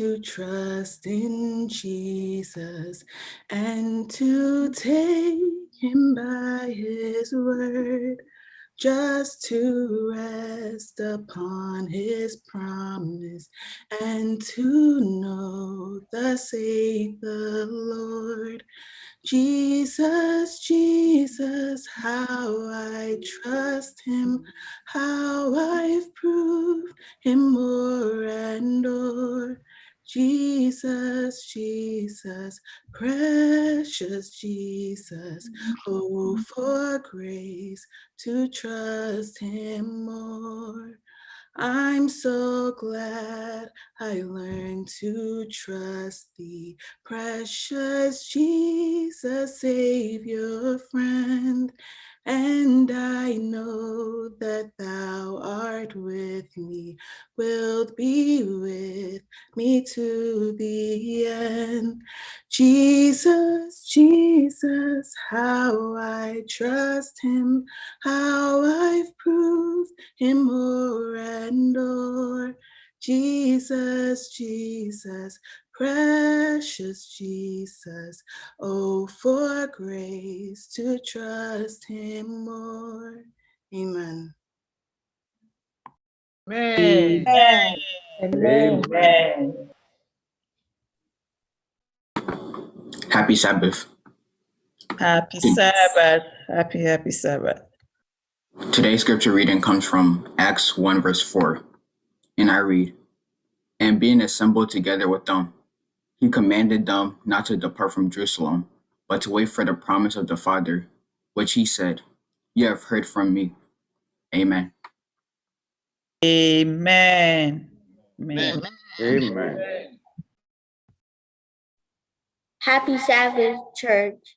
to trust in Jesus and to take him by his word, just to rest upon his promise and to know thus saith the Lord. Jesus, Jesus, how I trust him, how I've proved him more and more. Jesus, Jesus, precious Jesus, oh, for grace to trust him more. I'm so glad I learned to trust thee, precious Jesus, Savior, friend. And I know that thou art with me, wilt be with me to the end. Jesus, Jesus, how I trust him, how I've proved him more and more. Jesus, Jesus, precious Jesus, oh, for grace to trust him more. Amen. Amen. Amen. Amen. Happy Sabbath. Happy Sabbath. Happy Sabbath. Today's scripture reading comes from Acts 1 verse 4. And I read, "And being assembled together with them, he commanded them not to depart from Jerusalem, but to wait for the promise of the Father, which he said, You have heard from me." Amen. Amen. Amen. Amen. Happy Sabbath, church.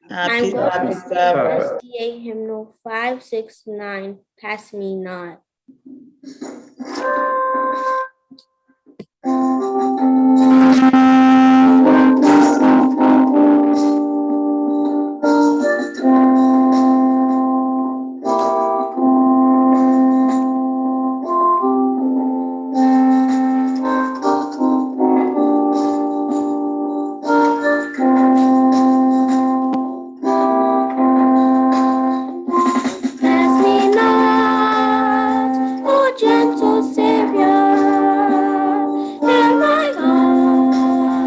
Happy I'm going to sing Sabbath. SDA hymnal 569, Pass Me Not. Pass me not, O gentle Savior, hear my heart.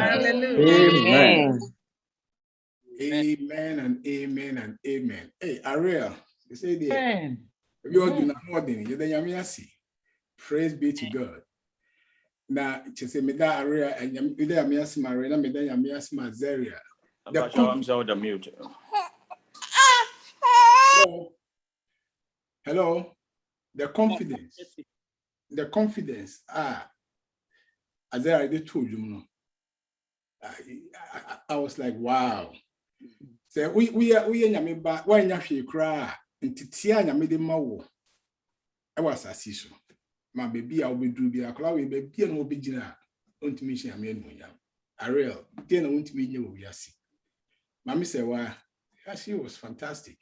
Hallelujah. Amen and amen and amen. Hey, Ariel, you say there. You all do not more than you. Then you see. Praise be to God. Now, to say me that Ariel and you there me ask Marina, me then you ask Mazeria. I'm so the mute. Hello. The confidence. As I already told you, I was like, wow. So we are nyame ba wa nya hwe kra ntitia nyame de mawo e was asiso ma bebi a obedru bi akla we bebi na obegina ontimi hye nyame anunya Ariel dey na ontimi nye wo wiase ma me say wa she was fantastic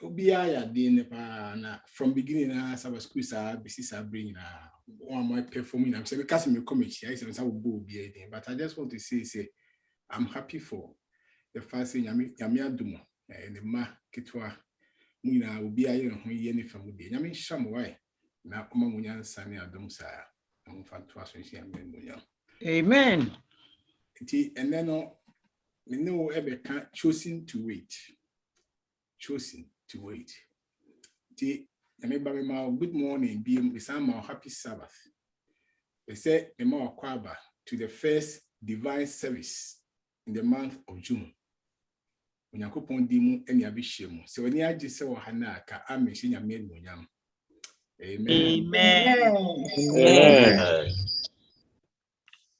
obi ya dey ne pa na from beginning na Sabbath school sa bisisa bring na one my performing am say because me come here I say we go obi but I just want to say I'm happy for the first thing nyame adumo the ma ketwa muna obi aye ho ye ne famu de nyame sham why na oma munya nsane adom sa am fanto aso nsi nyame munya Amen. And then we know chosen to wait nyame ba me ma good morning be some happy Sabbath they say me ma kwaba to the first divine service in the month of June. Unyakopon dimu eni abishemu. Se oni aje se wo hana ka ameshi nyame nyonyam. Amen. Amen.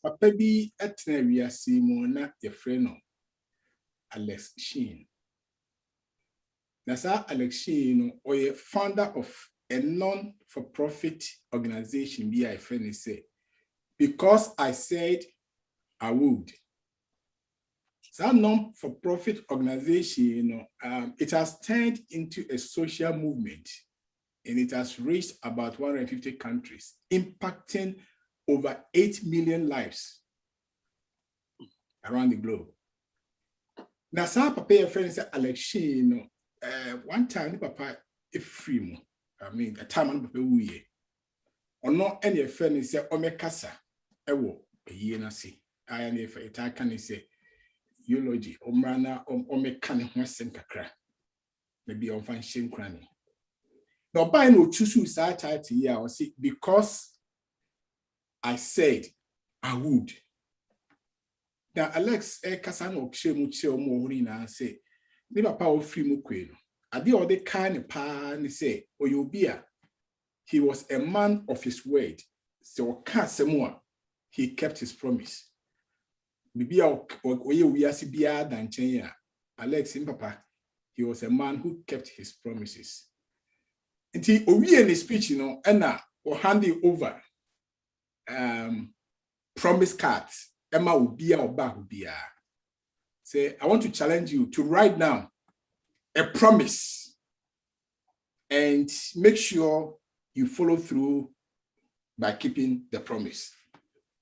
Papa bi etna wiase mu na ye frɛ no Alex Sheen. Na sa Alex Sheen no oye founder of a non-for-profit organization bi a friend say because I said I would. Some non-for-profit organization, it has turned into a social movement and it has reached about 150 countries, impacting over 8 million lives around the globe. Now, some papa friends say Alex Sheen, one time papa is free. I mean, a time on papa we or not any friend say omekasa ewo a year na see. I am if it I can say eulogy omrana omekane ho asem kakra maybe on fan shame cranny no by no choose that title here or see because I said I would now Alex kasa no shemu che omo hori na say me papa o free mu kwe no ade o de kan ne pa ne say oyobia he was a man of his word so ka semua he kept his promise. Bibia oye wiase bia dan chen ya Alex papa he was a man who kept his promises. Nti owie in his speech na or handing over promise cards ema obia oba obia say I want to challenge you to write down a promise and make sure you follow through by keeping the promise.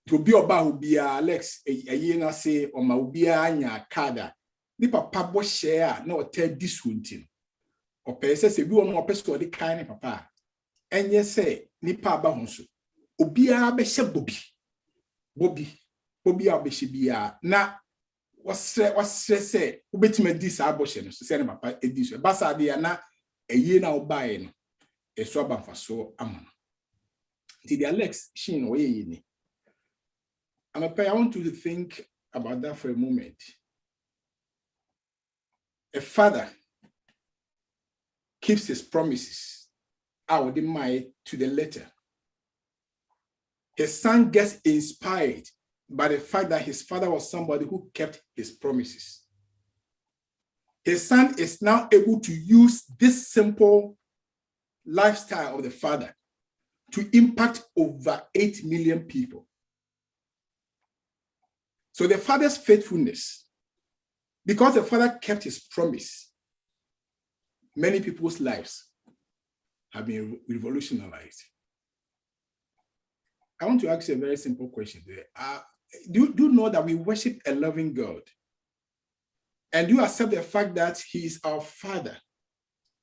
To be about be Alex a year na say or ma ubia anya kada ni papa bo share na tell this one thing or person say we want more person the kind papa and yes say ni pa ba honso obia be she bobi a be she bia na was say ubetima dis aboshe no say na papa edis basa dia na a year na obae no e so abanfaso amano ti the Alex Sheen oye ni. I want you to think about that for a moment. A father keeps his promises out the mind to the letter. His son gets inspired by the fact that his father was somebody who kept his promises. His son is now able to use this simple lifestyle of the father to impact over 8 million people. So the father's faithfulness, because the father kept his promise, many people's lives have been revolutionized. I want to ask you a very simple question there. Do you know that we worship a loving God? And do you accept the fact that he is our father?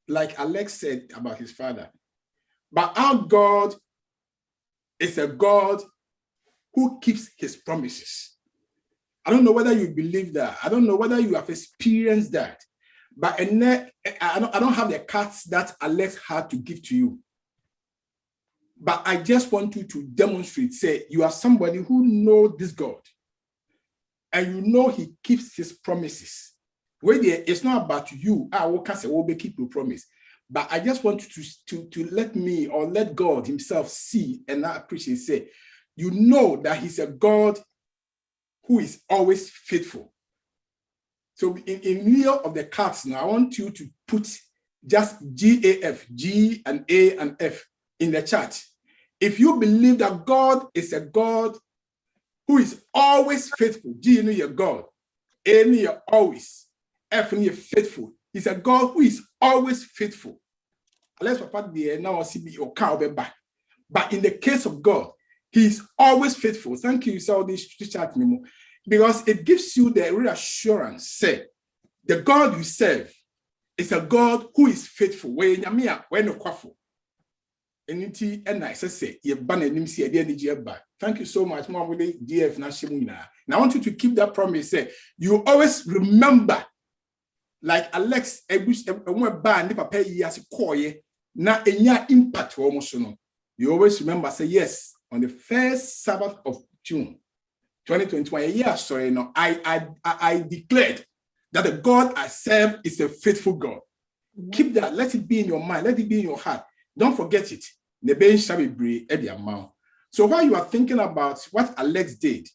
Like Alex said about his father. But our God is a God who keeps his promises. I don't know whether you believe that. I don't know whether you have experienced that. But I don't have the cards that Alex had to give to you. But I just want you to demonstrate, say, you are somebody who knows this God. And you know he keeps his promises. Where it's not about you. I will say, "Will keep your promise." But I just want you to let me or let God himself see and I appreciate, say, you know that he's a God who is always faithful. So in lieu of the cards now, I want you to put just GAF, G and A and F in the chat. If you believe that God is a God who is always faithful, G, you know you're God. A, you know you're always. F, you know you're faithful. He's a God who is always faithful. Unless Papa now CB or cow back. But in the case of God, he is always faithful. Thank you, so this chat memo. Because it gives you the reassurance, say, the God you serve is a God who is faithful. When no kwafo. Eniti and I say, you ban and see a DNG. Thank you so much, Mom. With the DF Nashimuna. Now I want you to keep that promise. Say, you always remember, like Alex, a ban, papa years koye, na enya impact almost no. You always remember, say, yes, on the first Sabbath of June 2021, a year, sorry, no, I declared that the God I serve is a faithful God. Keep that, let it be in your mind, let it be in your heart. Don't forget it. So while you are thinking about what Alex did,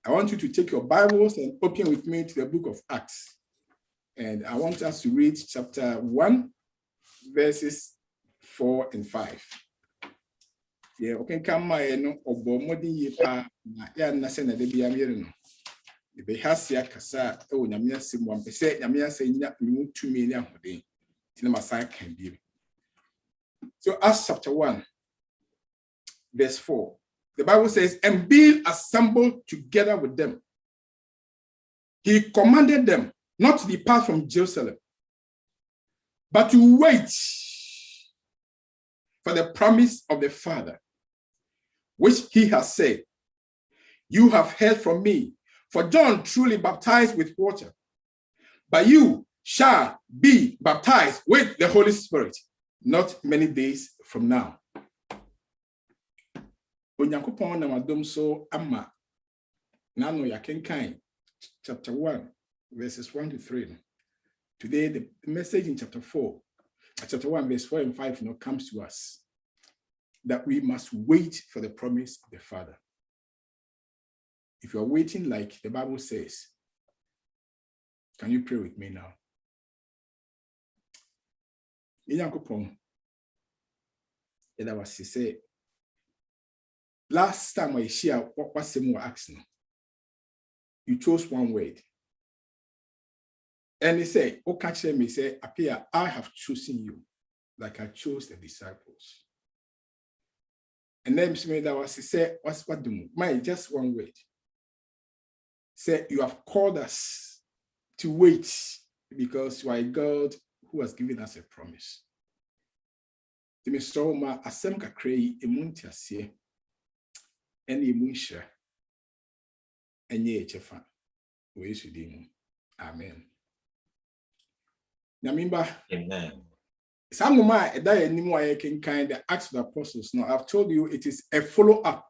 I want you to take your Bibles and open with me to the book of Acts. And I want us to read chapter 1, verses 4 and 5. Yeah, okay, come no obomodi yipa na ya na se na de bia mere no. E be hasia kasa e wo nyame asem wa mpese nyame asenya mu tumi ni ahoden. Tina masai kan bi. So Acts chapter 1 verse 4. The Bible says, and being assembled together with them, he commanded them not to depart from Jerusalem, but to wait for the promise of the Father, which he has said, you have heard from me. For John truly baptized with water, but you shall be baptized with the Holy Spirit not many days from now. Onyankopon na madom so ama nano ya kenkan chapter 1 verses 1 to 3. Today the message in chapter 1 verse 4 and 5 comes to us that we must wait for the promise of the Father. If you are waiting like the Bible says, can you pray with me now? Last time I share what Samuel asked, you chose one word. And he said, oh, catch me, say, Appiah, I have chosen you like I chose the disciples. And then that was he said, what do you mean? Just one word. Say, you have called us to wait because you are a God who has given us a promise. The Mr. Asem Kakrei Emuntiasie and Emunsha and Ye Chefa. Amen. Namimba. Amen. Samuma Edaya Nimwa can kind the Acts of the Apostles. Now, I've told you it is a follow-up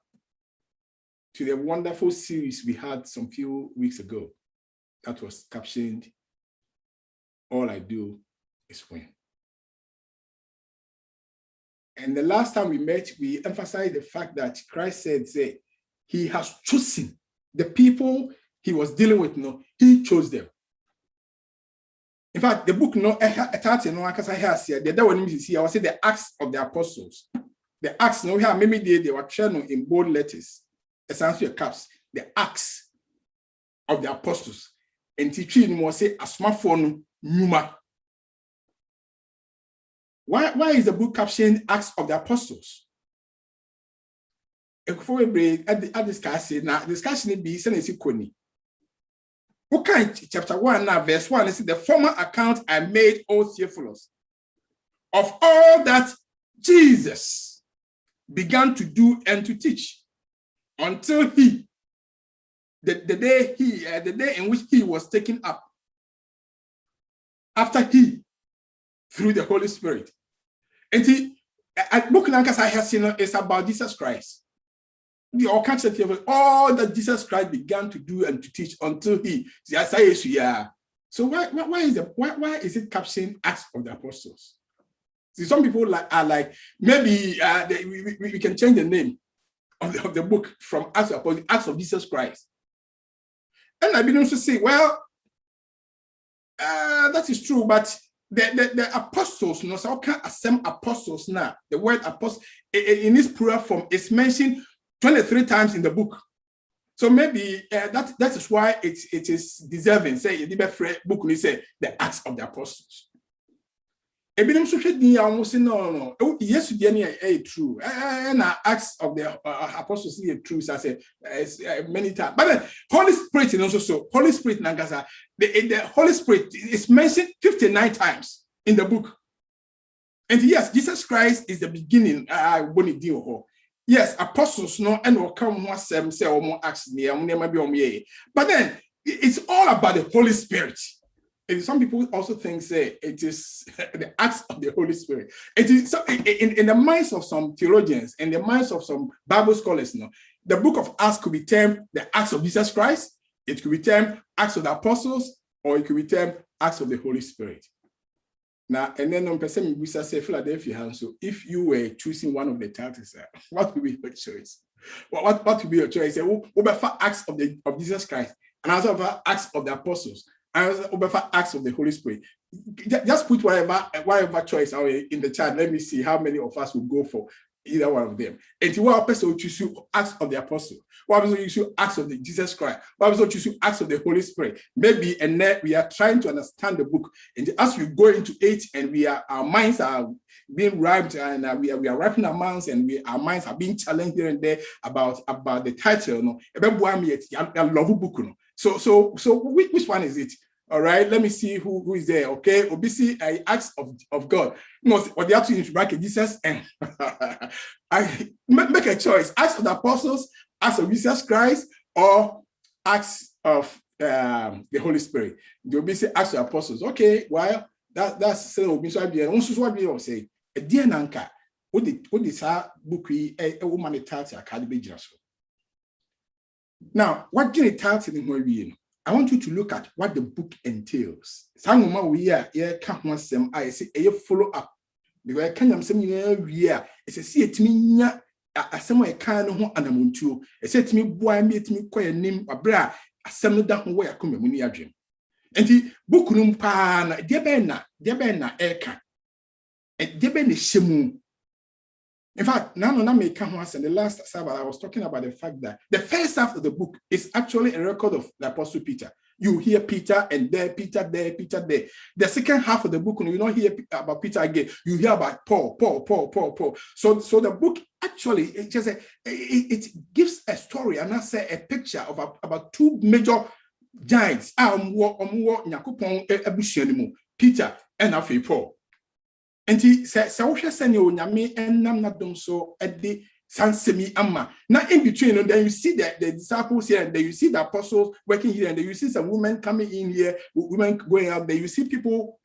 to the wonderful series we had some few weeks ago that was captioned, All I Do Is Win. And the last time we met, we emphasized the fact that Christ said, he has chosen the people he was dealing with. No, he chose them. In fact, the book the Acts of the Apostles. The Acts, we have maybe they were shown in bold letters, essentially caps. The Acts of the Apostles. And teaching was say a smartphone Numa. Why is the book captioned Acts of the Apostles? Before we break at discussion, now discussion be sent as equally. Okay, chapter 1 now, verse 1, it says, the former account I made, O Theophilus, of all that Jesus began to do and to teach until the day in which he was taken up. After he, through the Holy Spirit. And book I have seen is about Jesus Christ. All that Jesus Christ began to do and to teach until he. So why is it captioned Acts of the Apostles? See, some people are like maybe we can change the name of the book from Acts of Apostles, Acts of Jesus Christ. And I begin to say, well, that is true, but the apostles, you know, so can assemble apostles now. The word apostle in its plural form is mentioned 23 times in the book. So maybe that is why it is deserving. Say the book we say the Acts of the Apostles. No. Yes, true. And Acts of the Apostles is true. So I say many times. But the Holy Spirit is also so. Holy Spirit Nangasa. The Holy Spirit is mentioned 59 times in the book. And yes, Jesus Christ is the beginning. Yes, apostles no and will come say or more acts near. But then it's all about the Holy Spirit. And some people also think it is the acts of the Holy Spirit. It is so in the minds of some theologians, in the minds of some Bible scholars, the book of Acts could be termed the Acts of Jesus Christ. It could be termed Acts of the Apostles, or it could be termed Acts of the Holy Spirit. Now, and then on person we say Philadelphia. So if you were choosing one of the titles, what would be your choice? What would be your choice? Over Acts of Jesus Christ, and also over Acts of the Apostles, and over Acts of the Holy Spirit. Just put whatever choice in the chat. Let me see how many of us will go for either one of them. And what person will choose Acts of the Apostle? What person will choose Acts of the Jesus Christ? What person will choose Acts of the Holy Spirit? Maybe, and then we are trying to understand the book. And as we go into it, and our minds are being ripened, and we are ripening our minds, and our minds are being challenged here and there about the title. I love a book. So which one is it? All right, let me see who is there. Okay, obviously, Acts of God. No, what they have to interact with Jesus, and I make a choice: Acts of the Apostles, Acts of Jesus Christ, or Acts of the Holy Spirit. The obviously Acts of the Apostles. Okay, well, that's still obviously what we say. A dear Nanka, what is our book? A woman attached to Academy Joshua. Now, what can it tell to the I want you to look at what the book entails. Some of we are can't want some. I say a follow up because I can't some year. It's a see it me a somewhere kind of an amuntu. It said to me, boy, meet me quite a name, a bra, a summer down where I come when you dream. And the book room pan, Debena, Eka, and Deben is Shimu. In fact, now may come once, and the last Sabbath I was talking about the fact that the first half of the book is actually a record of the Apostle Peter. You hear Peter and there, Peter there, Peter there. The second half of the book, you don't hear about Peter again. You hear about Paul. So the book actually it gives a story and I say a picture of about two major giants. Peter and Paul. And he said, Nyame and nam na dom so at the Sansemi Amma. Now, in between, and then you see the disciples here, and then you see the apostles working here, and then you see some women coming in here, women going out there. You see people,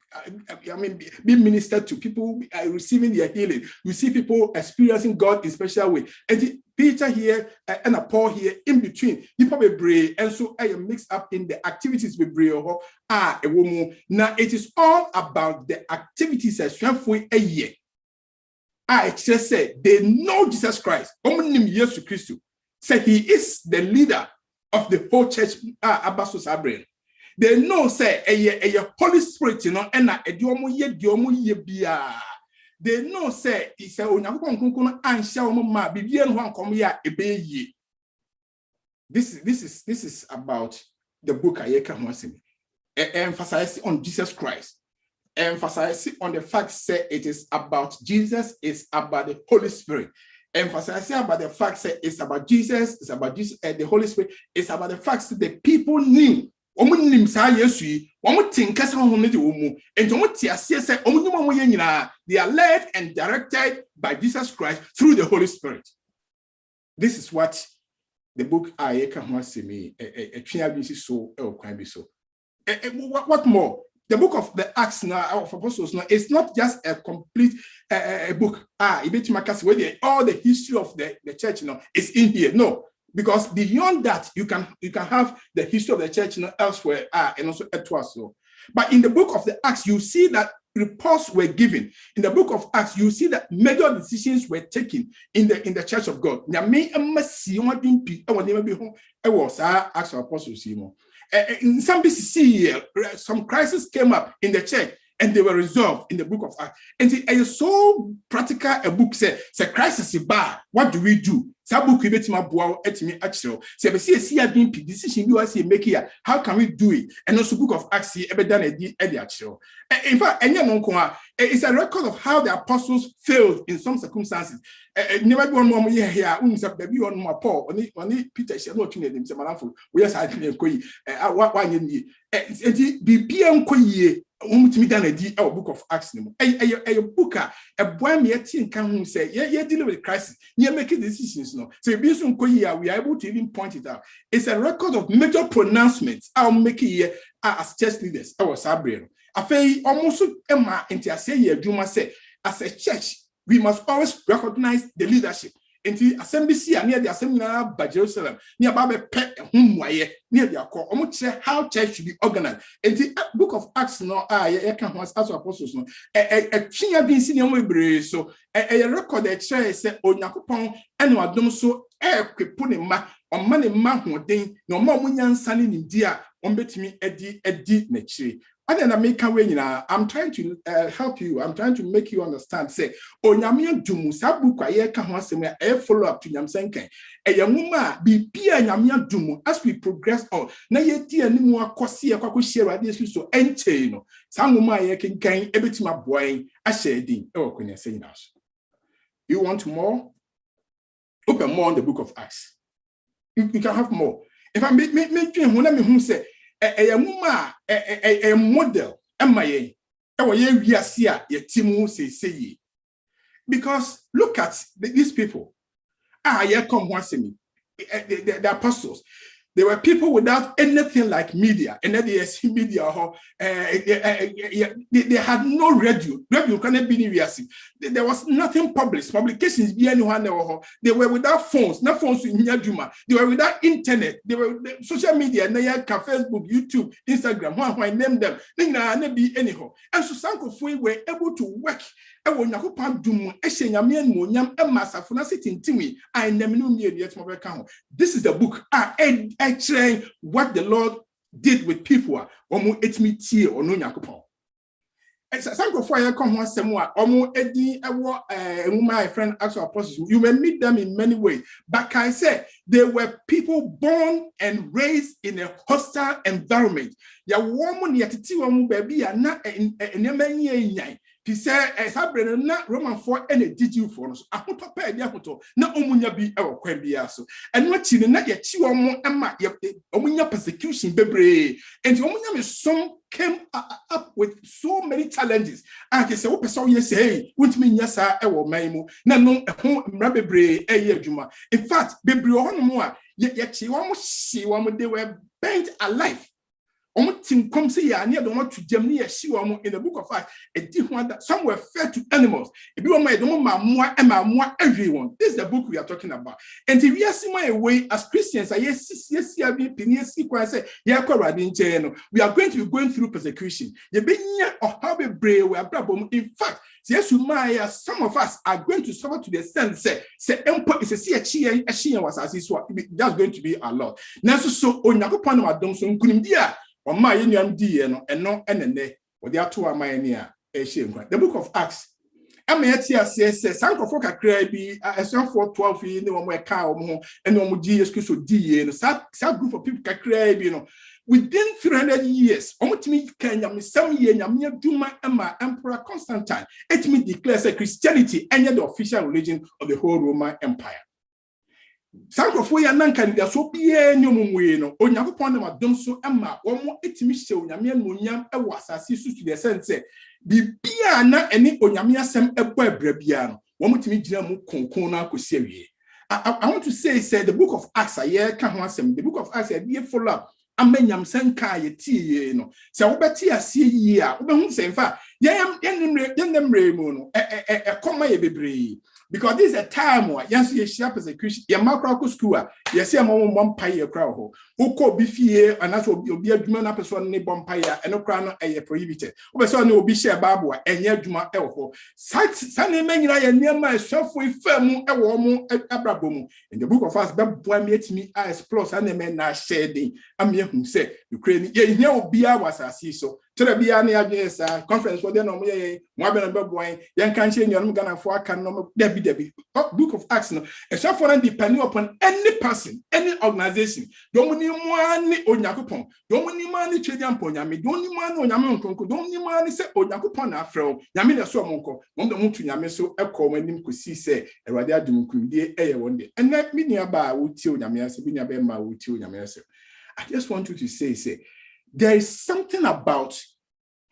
being ministered to, people receiving their healing. You see people experiencing God in special way. And Peter here and Paul here in between. You probably brave, and so I am mixed up in the activities with brave. A woman. Now it is all about the activities as a year. I just said they know Jesus Christ. Jesus Christ. Say he is the leader of the whole church. Abasus Abraham. They know say a Holy Spirit, and they know say it's a this is about the book Ayeka emphasize on Jesus Christ. Emphasize on the fact say it is about Jesus, it's about the Holy Spirit. Emphasize about the fact say it's about Jesus, it's about Jesus and the Holy Spirit. It's about the fact that the people knew nim saa Yesu yi think kasa ho ne de omu ento tie ase se nim omo ye nyina they are led and directed by Jesus Christ through the Holy Spirit. This is what the book Ayeka ho asemi etwea bi so kwan bi so. What more? The book of the Acts now of Apostles now it's not just a complete book. All the history of the church is in here. No, because beyond that you can have the history of the church elsewhere and also at us. But in the book of the Acts, you see that reports were given. In the book of Acts, you see that major decisions were taken in the church of God. Acts of Apostles. In some crises came up in the church and they were resolved in the book of Acts. And it's so practical a book say crisis is bad. What do we do? How can we do it? And also book of Acts in fact, it's a record of how the apostles failed in some circumstances. Never one more here, baby on my Paul, only Peter said no to him, we are saying, what you need. Our book of Acts. A book, a boy me can say, yeah, dealing with crisis, you're making decisions. No, so we are able to even point it out. It's a record of major pronouncements. I'll make it here as church leaders. Our Sabrina. I feel almost Emma into say here, Juma say, as a church, we must always recognize the leadership. Into assembly near the assembly by Jerusalem, near Baba Pet near the call, almost how church should be organized. And the book of Acts, no, I can as apostles, no, a king have been seen so a record that says, O Nakupon, and what don't so put in ma on money man thing, no more winyan sunning in dear, on bet me a deep nature. And then I make a way, I'm trying to help you. I'm trying to make you understand. Say, oh, Yamia Dumu, Sabu, Kaye, Kahasema, a follow up to Yamsenke. A Yamuma, be Pia Yamia Dumu, as we progress on. Na yeti and more Kosia, Kakushia, this so enteno. Samuma, I can gain everything my boy, I said, oh, when you're saying us. You want more? Open more on the book of Acts. You can have more. If I make when I'm who say, a model, because look at these people. The apostles. They were people without anything like media, and then they see media. They had no radio. Radio cannot be in. There was nothing published. Publications be anyone. They were without phones. No phones in Yaduma. They were without internet. They were social media. They had Facebook, YouTube, Instagram. Why name them? They not be anyhow. And so some of we were able to work. I will not this is the book. What the Lord did with people. My friend actual apostles. You may meet them in many ways, but I said they were people born and raised in a hostile environment. Ya woman yatiti woman baby are not in he said, as I bring not Roman for any did you for us. I put up a yapoto, not omunya be our quembiaso. And what you not yet you are more emma, omunya persecution, bebre. And omunya some came up with so many challenges. I can say, what person you say, which mean yes, I will maimu, no, rabebre, a year juma. In fact, bebre on more, yet she almost see one they were bent alive. Come say near the one to Germany, in the book of Acts, some were fed to animals. If you more everyone. This is the book we are talking about. And if you are seeing my way as Christians, we are going to be going through persecution. In fact, some of us are going to suffer to the extent say emperor is a was as is what that's going to be a lot. Now so the book of Acts. The group of people within 300 years, Emperor Constantine, it declares Christianity and the official religion of the whole Roman Empire. Sankrofo ya nanka ndia so bie nyomwe no Onyankopɔn na madom so ama wɔn etimi hye onyame no onyam ɛwɔ asase so to the sense bibia na ene onyame asɛm ɛbɔ abra bia no wɔn timi gyina mu konkon na akosi awie. I want to say the book of Acts ka ho asɛm. The book of Acts be follow up amanyam sanka ye tie no se wo beti ase yie a wo be hu se mfa yenemre mu no koma ye bebre because this is a time where yes ye share persecution ye macro school yes ye mo mpaye kra ho ukọ bi fie anaso obi adwuma na person ne bompaye eno kra no prohibited wo be so na obi share bible a enye adwuma ho sane manyira ye niam aswafo ifam ewo mo abrabo mu in the book of Acts be boa me etimi explore sane me na share din am who say Ukraine ye hia obia wasasi so tere bia na adwen sa conference for dem no mo ye mo abena be boy yen kan che nyonum Ghana for aka no debi book of Acts no e so for depending upon any person any organization don ni mo ani Onyankopon don ni mo ani twediam ponyame don ni mo ani onyame nkonko don ni mo ani se Onyankopon na afrew nyame na so mo nko mo de mo tu nyame so ekọ mo anim kosi se Awurade adum kumdie eye wonde ena mi nia ba wo tie onyame ase bi nia be ma wo tie onyame ase. I just want you to say, there is something about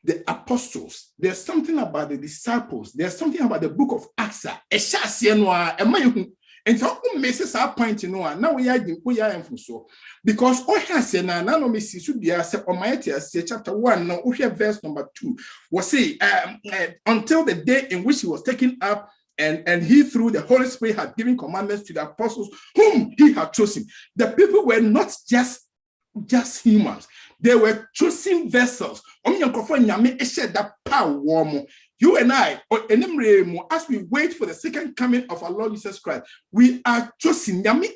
the apostles, there's something about the disciples, there's something about the book of Acts. And so misses our point in one. Now we are so because all has na no miss should be chapter 1, now verse number 2 was say until the day in which he was taken up. And he, through the Holy Spirit, had given commandments to the apostles whom he had chosen. The people were not just humans. They were chosen vessels. That power. You and I, as we wait for the second coming of our Lord Jesus Christ, we are chosen. So maybe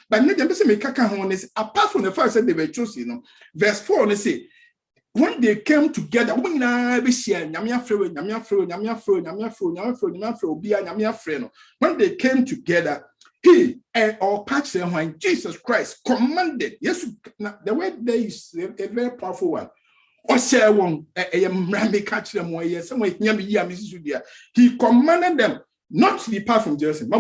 but apart from the fact that they were chosen, verse 4 they say, when they came together, when they came together, he or when Jesus Christ commanded. Yes, the word there is a very powerful one. He commanded them not to depart from Jerusalem.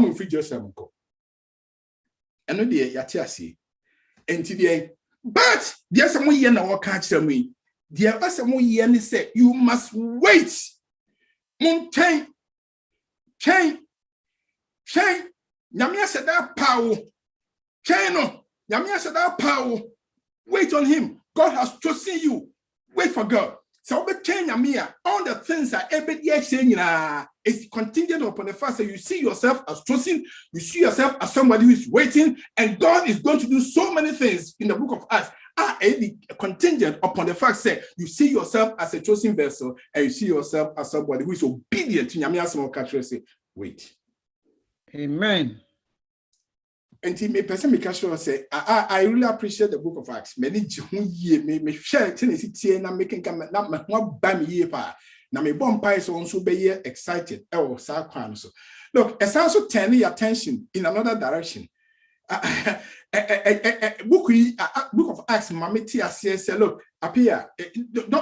But there's someone here now catch me. There are someone here say you must wait. Chain. Nyamia said that power. Chaino. Nyamia said that power. Wait on him. God has chosen you. Wait for God. So all the things that everybody saying is contingent upon the fact that you see yourself as chosen, you see yourself as somebody who is waiting, and God is going to do so many things in the book of Acts. Contingent upon the fact that you see yourself as a chosen vessel, and you see yourself as somebody who is obedient to Nyamia. Say, wait. Amen. And he may person make sure say, I really appreciate the book of Acts. Many me share Tennessee and making come not by me year. Now me bomb pies also be excited. Oh, so look, it's also turning your attention in another direction. Book of Acts, Mamiti say, look, Appiah,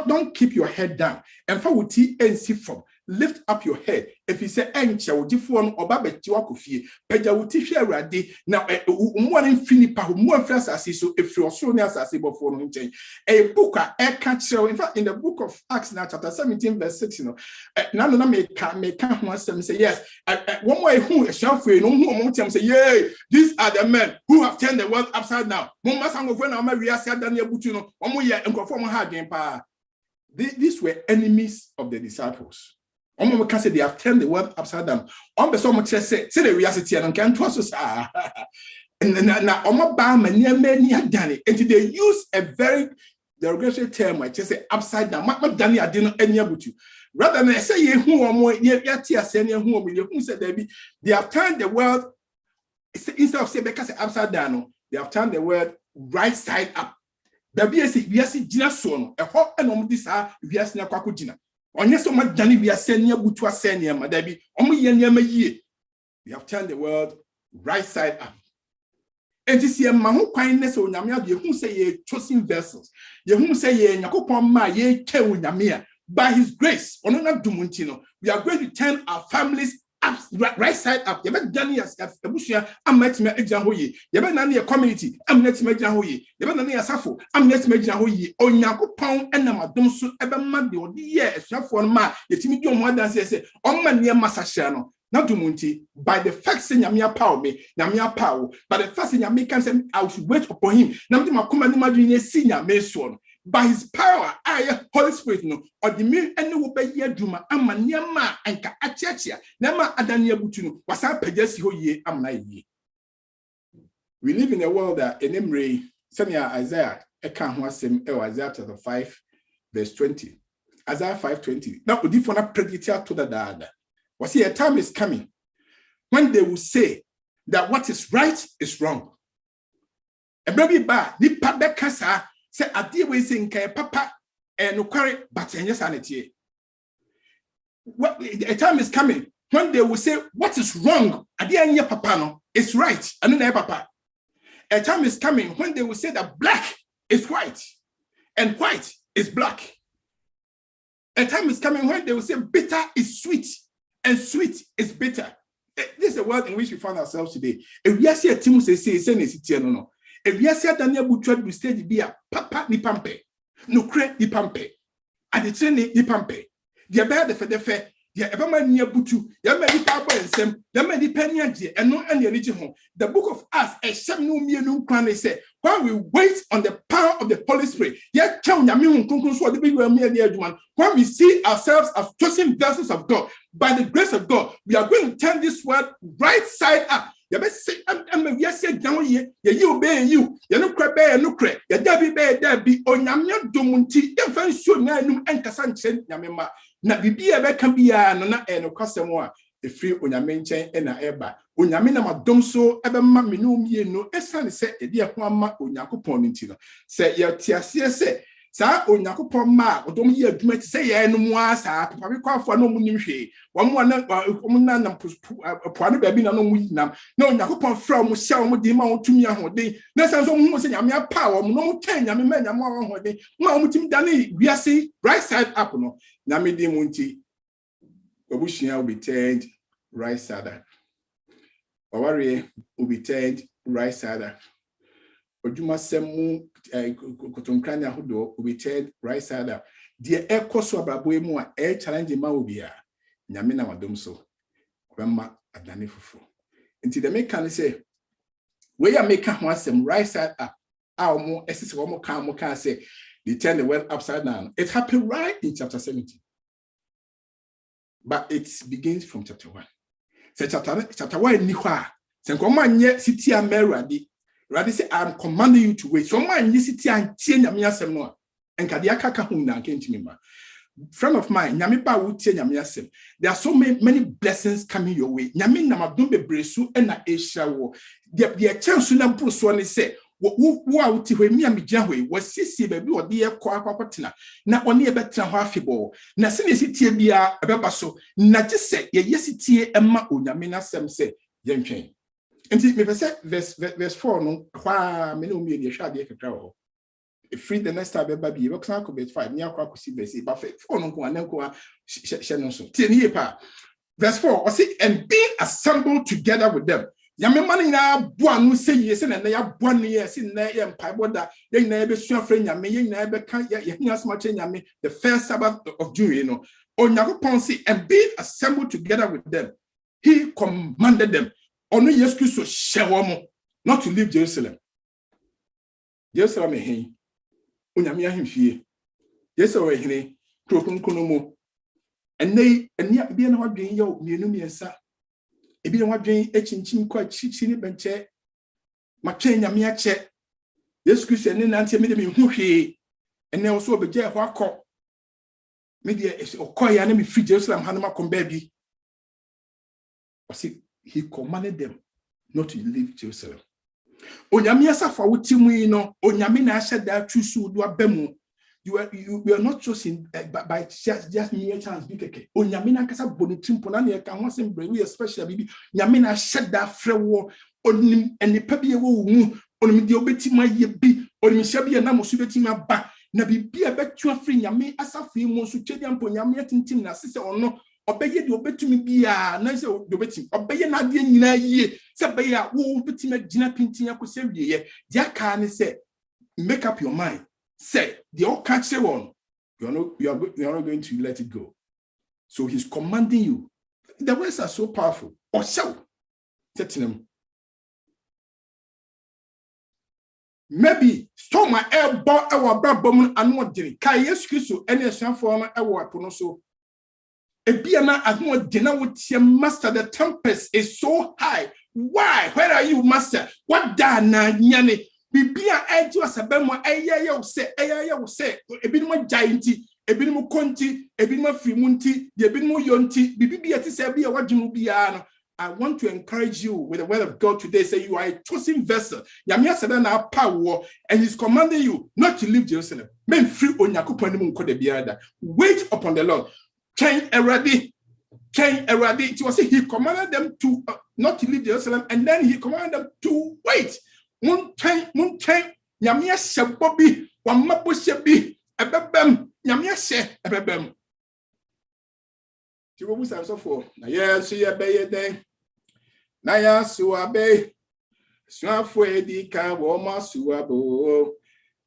don't keep your head down. And for what he and see from. Lift up your head. If you say encha wo gifo no oba beti wakofie pagya wo ti hwe awrade na mo an finipa mo afrasa ase so efri osoro ne asase bofo no nchen a book a catch. In fact, in the book of Acts now chapter 17 verse 6 na make ho asem say yes one more who ehwafo no hu mo tem say yeah, these are the men who have turned the world upside down. Mo masangofo na ma wiase adane abutu no omo ye nkofo mo ha adwen pa. These were enemies of the disciples. Can say they have turned the world upside down. So much say the reality and can to us. And they use a very derogatory term, which is upside down. I didn't any about you. Rather than say who said they have turned the world instead of saying because upside down, they have turned the world right side up. We see Gina son, a hot and this are we are Snakakujina. On yes, so much Danny, we are sending Butua Senia, Madabi, only ye. We have turned the world right side up. And this year, my whole kindness on Yamia, you who say ye chosen vessels, you who say ye Yakopoma, ye Kew Yamia, by his grace, on Dumuntino, we are going to turn our families right side up. You better done as Abusia, I'm met me Ejahoye. You better none your community, I'm net me Jahoye. You better none your Safo, I'm net me Jahoye. On Yako Pound and Namadonso, ever mad the year, as you for ma, the Timmy John Wadan says, on my near Massachano. Not to Munti, by the fact saying Yamia power me, Yamia power, but the first thing Yamia can say, I should wait upon him. Now, my command imagine senior Mason. By his power, I Holy Spirit no, or the mere and no be ye duma, ama niama and ka achachia, Nama Adania Butunu, was I pejesi ho ye am na ye. We live in a world that in Emre, Sanya Isaiah, Eka Huasem, Isaiah chapter 5, verse 20. Isaiah 5:20. Now, if you want to predict to the dada. Was see a time is coming when they will say that what is right is wrong. A baby ba ni papa kasa say adi we say nkai papa no kware but enye sanity. A time is coming when they will say what is wrong adi enye papa no is right and na papa. A time is coming when they will say that black is white and white is black. A time is coming when they will say bitter is sweet and sweet is bitter. This is the world in which we find ourselves today. If we see a team say no. If we see Daniel Butchard we stage be a papa ni pampe, no cre ni pampe, and the train ni pampe. The bear the fedefe, the everman near butu, the many papa and sem, the many penny and no any home. The book of us, a sham no mere no crown say, while we wait on the power of the Holy Spirit, yet count Yamin concludes what the big one. When we see ourselves as chosen vessels of God, by the grace of God, we are going to turn this world right side up. You better say, I'm yes, down here, you obey you, you no crab bear, no crack, you dabby bear, dabby, or Yamia Domunti, then very soon, Nanum and Cassan Yamima. Na bibi ebe kan bia no na no kwasem a efri onyame nchen na eba onyame na madomso ebe ma menu mienu esane se edi ho ama onyakopon nti no se ye tiase se sa onyakopon ma odom ye aduma ti se ye no mu asa papa bi kwafo na mu nim hwe wo mo na nam poano ba bi na no mu yinam na onyakopon fra mo hia mo di ma wo tumi ahode na san so mo se nyame apa wo mo no mo twan nyame ma nyame ahode ma mo tim dane wiase right side up no nyame di munti obushia will be turned right side up. Oware will be turned right side up. Oduma semu kotonkranya hodo will be turned right side up. The ekoso abrabo mu a challenge ma obia nyame na wadom so kwema adane fufu. Nti the make can say we ya make ho asem right side up. Omo esese omo kan say they turn the world upside down. It happened right in chapter 17. But it begins from chapter 1. So chapter 1 ni kwa. Sen ko man ye siti ameradi. Radi say I'm commanding you to wait. So man ye siti antie nyame asem no. Enka de akaka hu na nkentimi ma. Friend of mine, nyame pa wo tie nyame asem. There are so many blessings coming your way. Nyame na madom bebresu na ehia wo. De chance na bro so ne say wo a wuti hwe mi amigya hwe wasisi ba bi ode ye kwa akwakotena na one ye betena ho afebo na se ne sitie bia ebeba so na gise ye yesitie ema onyame na sem se yentwen enti me pese verse 4 no kwa me no mi ye hwa de kakra ho free the next time beba bi we kan ko bet 5 ni akwa kosi verse ba 4 no ko anenko she no so tie ni ye pa verse 4 or say and being assembled together with them. Yame mani na buanu se yese na ya buanu yesi na ye mpaiboda ye na ebe sua frɛ nyame ye na ebe kan ye hia sma che nyame the first Sabbath of June you know Onyakopon say and being assembled together with them he commanded them ono Yesu Kristo hye mo not to leave Jerusalem he onyame ahemfie Yesu we hene kronkron mo ene bia na wadwen ye mienu miensa ebi na wadwen echinchim kwa chichini benche matwen nyame ache Yesu Kristo ene nantie me de me hu hwe ene wo so obegye ho akọ me de okoya na me free Jerusalem hanoma komba bi he commanded them not to leave Jerusalem. Onyame asafa wotimu no onyame na ahye da twusu do abamu you are not chosen by just mere chance bikeke onyame na kasa bonitimpo na ne ka ho asem bre we special bibi nyame na ahye da frewo onim enipa bi ewo mu onim de obetima ye bi onim hye bi na mosu betima ba na bibia betu afri nyame asafa mu so twedi ampo nyame atintim na sese ono obeye de obetumi bia na se de obetimi obeye na de nyina yie se be ya wo betimi agina pintin akose wieye dia ka ne se make up your mind say the all catch one you are not going to let it go. So he's commanding you. The words are so powerful. Or so them. Maybe storm my air bar our babum and what did it? Can you any form our ponoso? A biana as more dinner with your master. The tempest is so high. Why? Where are you, master? What da na nyane? Bibia eji wasabemo eye wo se ebinimo gianti ebinimo konti ebinimo frimunti de ebinimo yonti bibia ti se bia wadwunu bia no. I want to encourage you with the word of God today. Say you are a chosen vessel. Yamia said na power, and he's commanding you not to leave Jerusalem. Men free on yakupanimu nkode biada. Wait upon the Lord. Change eradi. It was he commanded them to not to leave Jerusalem, and then he commanded them to wait. Mun chain, Yamia Shabobi, Wamapo Shabi, Ebebem, Yamia She, Ebebem. Tiwobus and so forth. Naya Suya Bay day. Naya Suabe, Suafwe di ka woma suabo.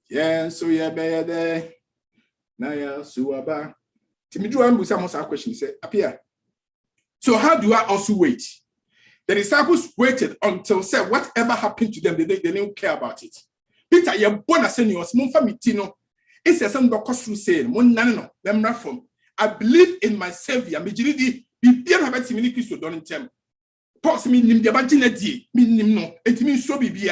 Yen Suya Bay day. Naya Suaba. Timidru Ambusa must have question. Say, Appiah. So how do I also wait? The disciples waited until said whatever happened to them, they didn't care about it. Peter, you're born as seniors, Monfamitino. It's a son of Costu saying, Monano, them from. I believe in my Savior. Mijidi, be dear about Timini Christo Donintem. Pox me nim the Baginadi, meaning no, and me so be.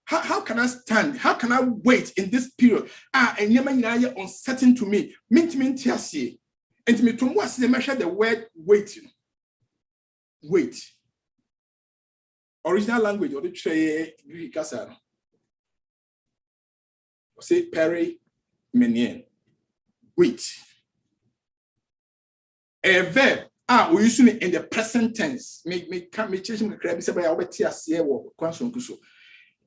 How can I stand? How can I wait in this period? And Yamanaya uncertain to me. Mint tiasi. And to me, to what's the measure the word waiting? Wait. Original language or the tray Greek Casano. Say Perry Menien. Wait. A verb we using it in the present tense. Me change my crab say by our TSA or question kuso.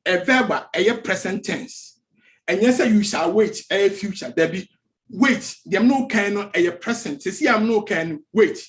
A verb a present tense. And yes, you shall wait a future. There be wait. Them no can a present. See, I'm no can wait.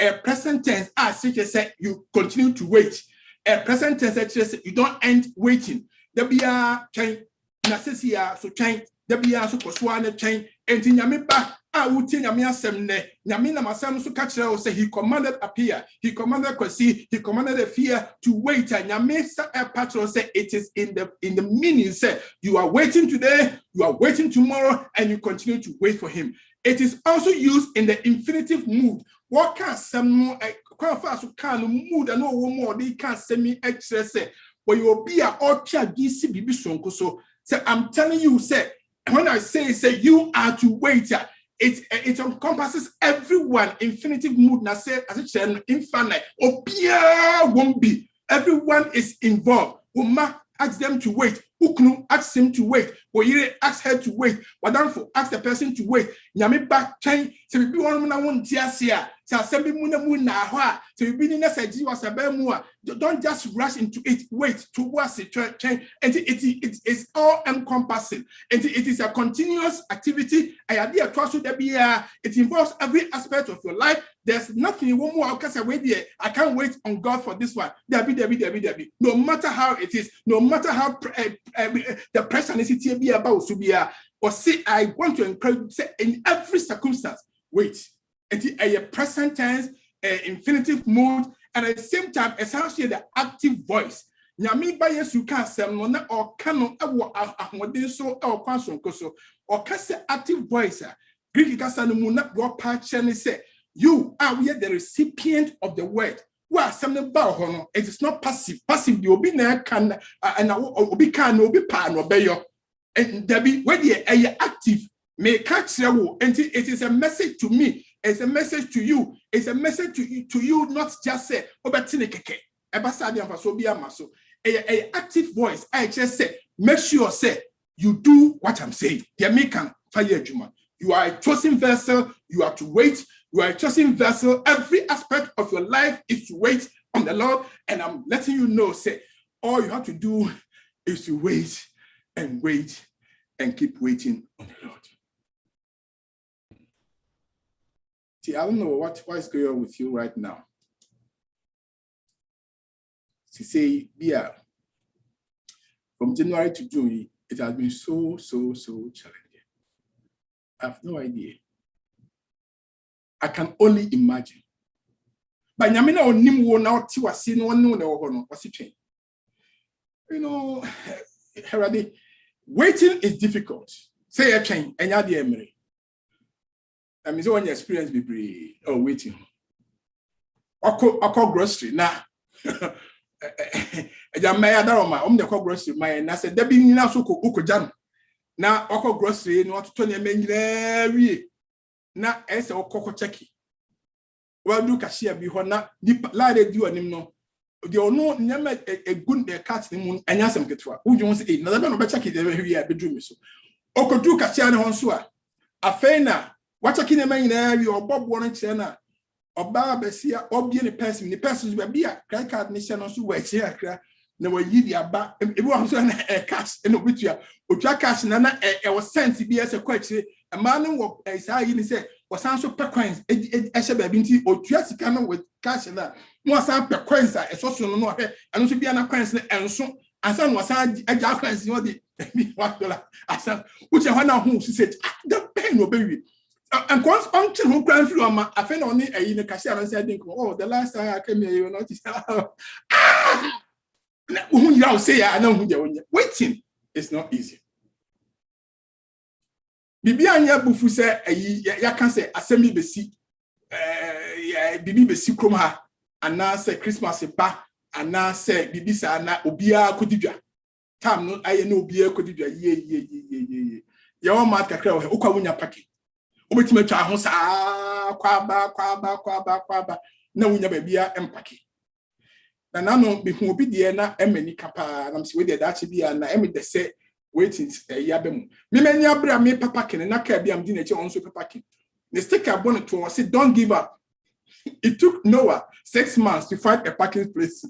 A present tense as such as you continue to wait. A present tense actually you don't end waiting. There be a chain, Nasesia, so chain, there be a so Koswana chain, and in Yamiba, I would think Yamia Semne, Yamina Masam so catch say he commanded Appiah, he commanded Kwasi, he commanded the fear to wait, and Yamisa a patron say it is in the meaning, say you are waiting today, you are waiting tomorrow, and you continue to wait for him. It is also used in the infinitive mood. What can some more quite fast can mood and no more they can't send me extra say when you will be a or BC Bibi Sonko. So I'm telling you, say when I say you are to wait, it encompasses everyone. Infinitive mood na say as it's an infinite or won't be. Everyone is involved. Uma ask them to wait. Uknu ask him to wait. Oyire ask her to wait. Wadanfo ask the person to wait. Nyame ba chen se bibi won na won tiasia. Se asembi mu na mu na ho a. Se bibi ni na saji wasaba mu a. Don't just rush into it. Wait towards it chen. And it is all encompassing. And it is a continuous activity. It involves every aspect of your life. There's nothing one more I can't wait on God for this one. Debbie. No matter how it is, no matter how the pressure is be about to be or see, I want to encourage say in every circumstance, wait. And a present tense, infinitive mood, and at the same time, essentially the active voice. Nyami ba yesu ka sem no na or kano ewo ahode so e kwason koso or ka say active voice Greek kasa no mu na go pa che ne say you are we the recipient of the word. Well, something about hono. It is not passive. Passive, you be na can and obi can obi pa no beyo. And there be where you active may catch you. And it is a message to me. It's a message to you. It's a message to you, not just say obatine keke. Ebasadi amfa so bia maso. A active voice. I just say make sure say you do what I'm saying. The American fire juma. You are a chosen vessel. You are to wait. You are a chosen vessel. Every aspect of your life is to wait on the Lord. And I'm letting you know, say, all you have to do is to wait and keep waiting on the Lord. See, I don't know what is going on with you right now. To say, yeah, from January to June, it has been so challenging. I have no idea. I can only imagine. But Yamina or Nimwo now Tiwa seen one no or was it change? You know, Heradi, waiting is difficult. Say a chain, and you're the Emery. I mean, so when you experience be waiting. I call grocery now. I may have the grocery, my and I said, there being now so cook jam. Now, I call grocery, not to turn your main. Now, as a cocoa checky. Well, do cashier be one deep lighted you and him no. You know, never a good cat in the moon and yasam ketwa. Who you want to eat? Another man check it every year bedroom. So, Oko do cashier on sua. A faina, what a kin a man in area or Bob Warren Chena or Barbesia or be any person, the persons will be a credit card nation also where here. No way, ye about it was a cash in the which you are cash and I was sent to be as a question. A man who said was also per coins, a or just canon with cash and that. Was per coins, a social no and also be an coins and so and son was a jack coins, you know, the $1. I said, which I wonder who she said, the pain will be. And once until who crying through I found only in the cashier and said, oh, the last time I came here, you noticed. Who you say I know who you're waiting is not easy. Bibi anya bufu se ya kan se asemi besi bibi besi krom ha ana se Christmas ba ana se bibi sa na obia kodidwa tam no aye na obia kodidwa ye ya o mat kakra o kwa wunya paki obetima twa ho sa kwa ba na wunya ba bia empaki na nano be hu obi de na emani kapa na mse we de dachi bia na emi de se waiting yabem. Me many abra me papa ken na ka bia mdi na che onso papa ken. The sticker bonnet to say don't give up. It took Noah 6 months to find a parking place.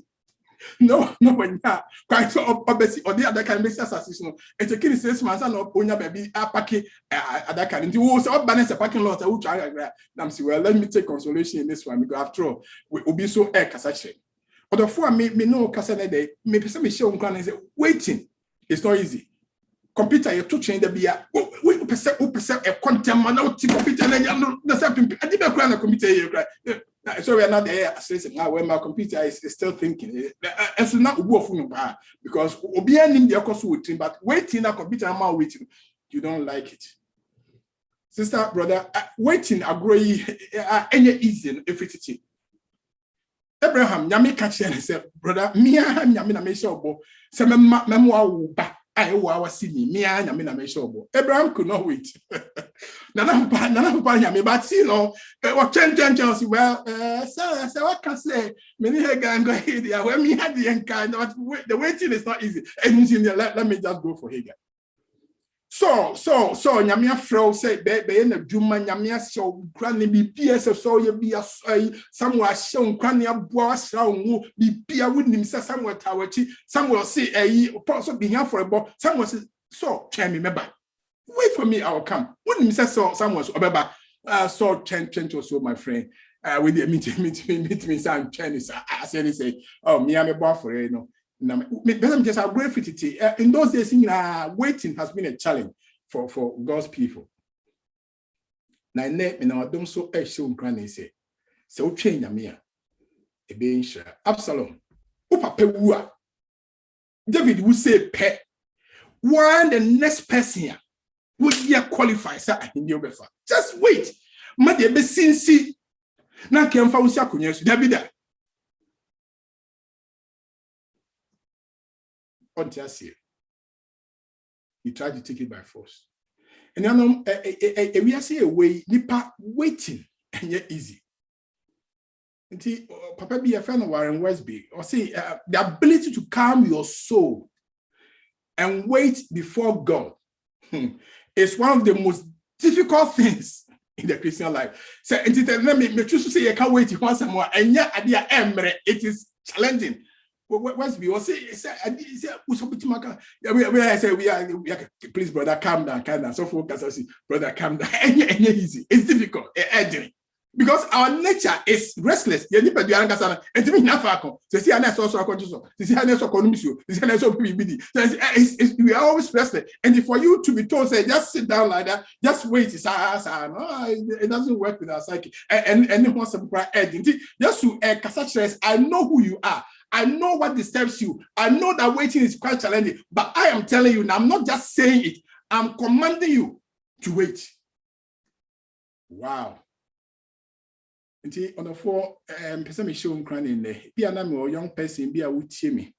No when ya quite so obviously or the other can make assassination. It took 6 months and onya baby a parking other can into wo say balance a parking lot which I am say well let me take consolation in this one because after all we will be so air kasachre. But for me no kasa na dey me person me show nkran and say waiting it's not easy. Computer you to change the bia we percent a content man out computer na na something I did na computer here so we are not there assessing now when my computer is still thinking and so now we phone because obi anim the course waiting but waiting na computer am waiting you don't like it sister brother waiting agree any easy if it Abraham nyame catch and say brother me nyame na me sure bo say memwa wo ba I was seeing me and I mean, sure. Abraham could not wait. Nana, but you know, what 10 well, so what can say? Many can go here. When me had the kind of the waiting is not easy. And let me just go for Hagar. So, Yamia Fro said, Baby, and the Juma Yamia show granny be PS so you be a somewhere shown granny a boss round be a wouldn't say somewhere towerchi, somewhere see a person being here for a ball, someone says, so can remember. Wait for me, I will come. Wouldn't say so someone's about so 10 or so, my friend. With the meet me, some Chinese. I said, say, oh, me, I'm a bar for you know. Just a great fitty. In those days, waiting has been a challenge for God's people. Now, I don't so show granny say, so change a mere a being sure. Absalom, Upa David would say, pet. Why the next person would you qualify, sir? Just wait. Mother be seen. Now, can found Sakunyas, David. You try to take it by force. And you know, we are saying a way, nipa waiting and yet easy. And see, Papa be a friend of Warren Westby, or say the ability to calm your soul and wait before God is one of the most difficult things in the Christian life. So, and let me choose to say, I can't wait once more, and yet at the end, it is challenging. Westby was say, we are, please, brother, calm down. So focus, brother, calm down. Easy. It's difficult. Because our nature is restless. You need to do anything. And to me, not far. See, I also conscious. See, I also consume. See, I also we are always restless. And for you to be told, say, just sit down like that, just wait. It doesn't work with our psyche. And once some identity, just to I know who you are. I know what disturbs you. I know that waiting is quite challenging. But I am telling you, now I'm not just saying it. I'm commanding you to wait. Wow. Nti on the four person me show nkran in there. Be a young person be a me.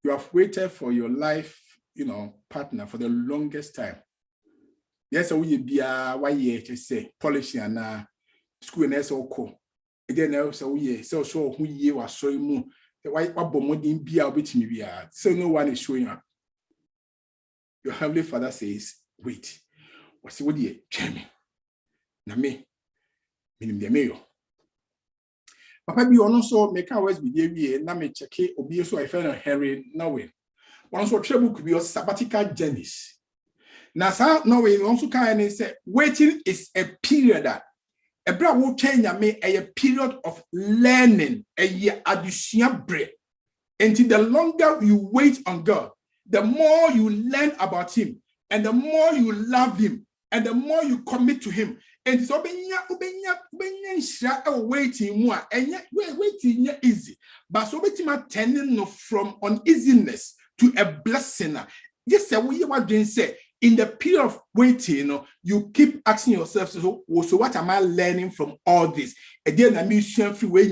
You have waited for your life, partner for the longest time. Yes, we be a why just say polishing and school and so cool. Again, also we so who ye was showing mu. The white bomodin be a bit me be so no one is showing up. Your Heavenly Father says, wait. What's what ye chemi? Na me. Minim de mayo. Papa bi ono so make always be dey na me check obi so I find Henry Norway. One so travel could be your sabbatical journeys. Na sa Norway also can say waiting is a period that a bra wo change me a period of learning a year adusua bre. Until the longer you wait on God, the more you learn about him and the more you love him and the more you commit to him. And so waiting more and yet waiting easy. But so waiting turning from uneasiness to a blessing. Just say what you were doing say in the period of waiting, you keep asking yourself, so what am I learning from all this? Again, I'm free way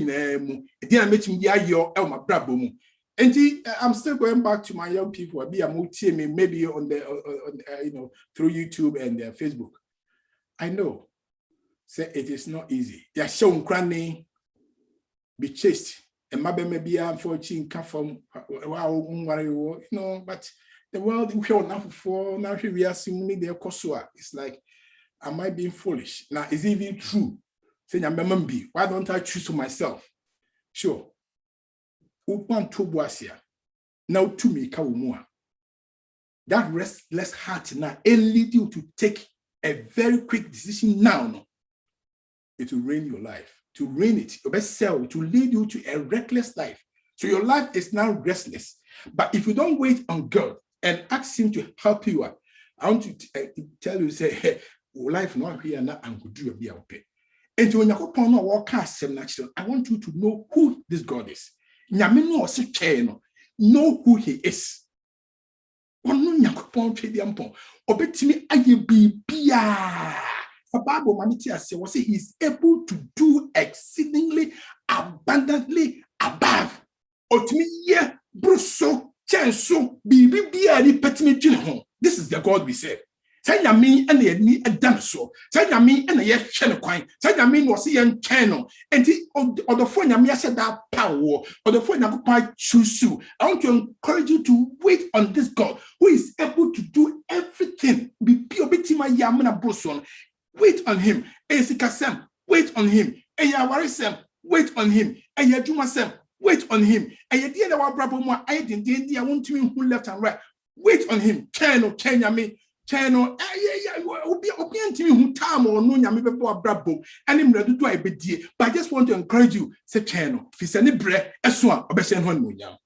again, I'm making your my brabo. And I'm still going back to my young people. Maybe on the through YouTube and Facebook. I know. Say it is not easy. They are shown cranny, be chased, and maybe maybe I'm for chin come from but the world we are now for now we are seeing their kosua. It's like, am I being foolish? Now is it even true? Say why don't I choose for myself? Sure. Upan tobuasia. Now to me kawumua. That restless heart now it lead you to take a very quick decision now. No. It will ruin your life, to ruin it, your best self, to lead you to a reckless life. So your life is now restless. But if you don't wait on God and ask him to help you out, I want to tell you, say, hey, life not here now and go do a be okay. And when you walk I want you to know who this God is. Know who he is. The Bible was say he is able to do exceedingly abundantly above. This is the God we serve. Say me and the done so. Say me and the channel coin. Say me was here channel. And or the phone me said that power or the phone I choose. I want to encourage you to wait on this God who is able to do everything. Be pure my yamana broson. Wait on him. Esikasem, wait on him. Eyawarisem, wait on him. Eyajumasem, wait on him. Eyadie na wabrabo mo I want to who left and right. Wait on him. Channel, Kenyame, channel. Obi antimi who time or no nyame bebo abrabo. Ani mredu do ebedie. But I just want to encourage you. Say channel. Fisani bre eswa obesen hon mo nyam.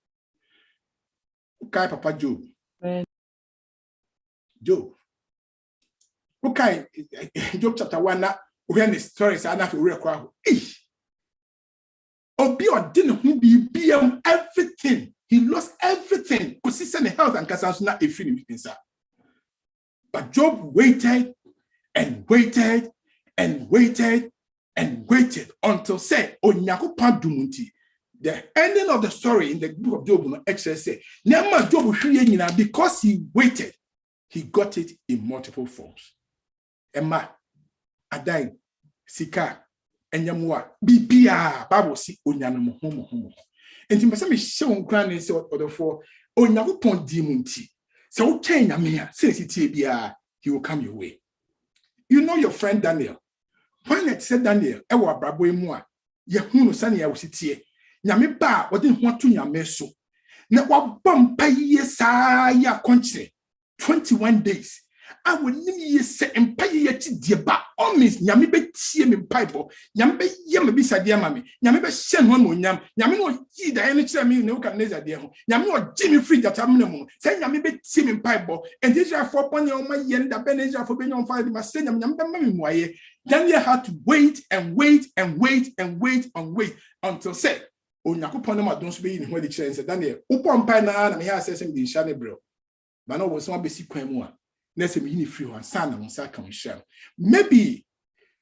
Okay, Papa Job. Job. Okay, Job chapter 1 now, when the stories are not real crowd. Obi or didn't who be everything. He lost everything. Consistent health and cancer not a free inside. But Job waited and waited and waited and waited until say Onyakopan Dumunti. The ending of the story in the book of Job actually say, Nema Job because he waited, he got it in multiple forms. Emma, Adai, Sika, Enyamua, Bibia, Bible si Onyanamo homo. And you must be shown granny so or for Onyakopon Dimunti. So change Amia, since it's Bia, he will come your way. You know your friend Daniel. When it said Daniel, Ewa Brabo Moa, Yahunu Sania was it here. Yami ba, what didn't want to Yameso. Now, what bump pa yes, ya country 21 days. I will need say empire yet dear ba always Yami be tie me pipe Yambe yam be sadia mammy Yami be shen one more yam Yami no ye the energy me no can laser dear Yami no Jimmy free that I'm say Yami be tie me pipe and this are 4 points on my yen that Beneja for being on fire my son Yam Daniel had to wait and wait and wait and wait and wait until say Onyankopon ma don so be in when the chance Daniel upon pai na me ha say me shane bro but no was one be kwan mu a na say me free one son na say can share maybe